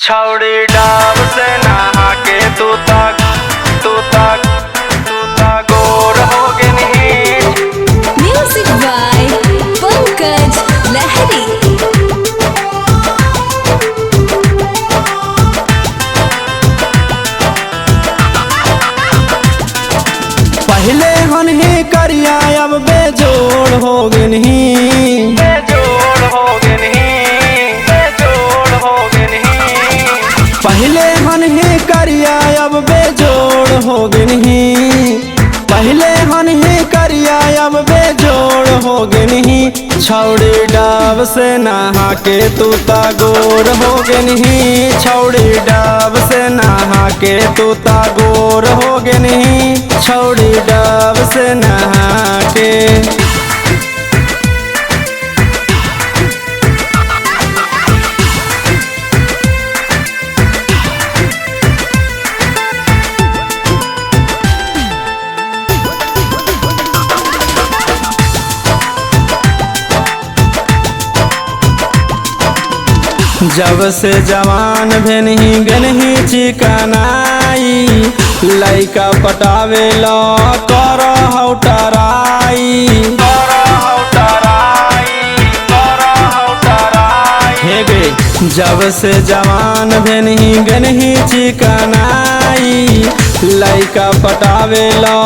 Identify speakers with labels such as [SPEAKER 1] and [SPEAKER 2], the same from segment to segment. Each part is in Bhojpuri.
[SPEAKER 1] छौड़ी डाब से नहा के तू तक गोर हो गई।
[SPEAKER 2] म्यूजिक बाय पंकज लहरी।
[SPEAKER 3] पहले हन ही करिया अब बेजोड़ हो गई। पहले हन ही करिया अब बेजोड़ हो गई। पहले हन ही करिया अब बेजोड़ हो गई। छौड़ी डाब से नहा के तू गोर हो गई। छौड़ी डाब से नहा के तू गोर हो गई। छौड़ी डाब से नहा के जब से जवान भेनही गनही चिकनाई, लइका पटावे ला कर हौटराई। हे गे जब से जवान भेनही गनही चिकनाई, लइका पटावे ला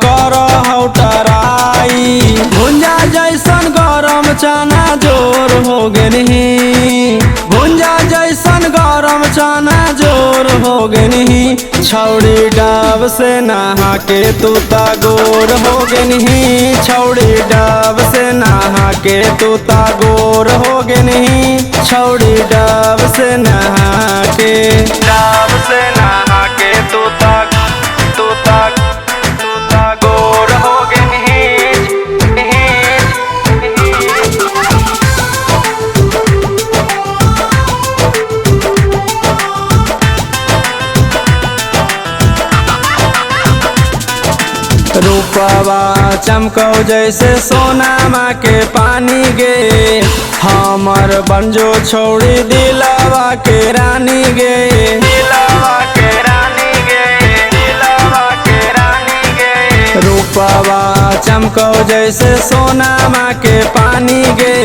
[SPEAKER 3] कर हौटराई। भुंजा जैसन गरम चना जोर हो गई। भुंजा जैसन गरम चना जोर हो गई। छौड़ी डाब से नहा के तू गोर हो गई। छौड़ी डाब से नहा के तू गोर हो गई। छौड़ी डाब से नहा के
[SPEAKER 1] तू गोर हो गई।
[SPEAKER 3] रूपवा चमकौ जैसे सोनामा के पानी गे। हमर बंजो छौड़ी दिलावा के रानी गे। रूपवा चमकौ जैसे सोनामा के पानी गे।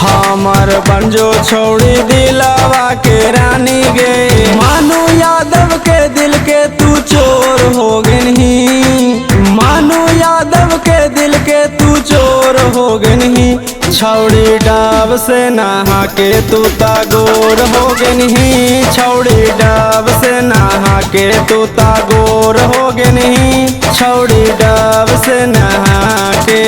[SPEAKER 3] हमर बंजो छौड़ी दिलावा के रानी गे। मानू यादव के दिल के तू चोर हो गई। मानू यादव के दिल के तू चोर हो गई। छौड़ी डाब से नहा के तू गोर हो गई। छौड़ी डाब से नहा के तू गोर हो गई। छौड़ी डाब से नहा के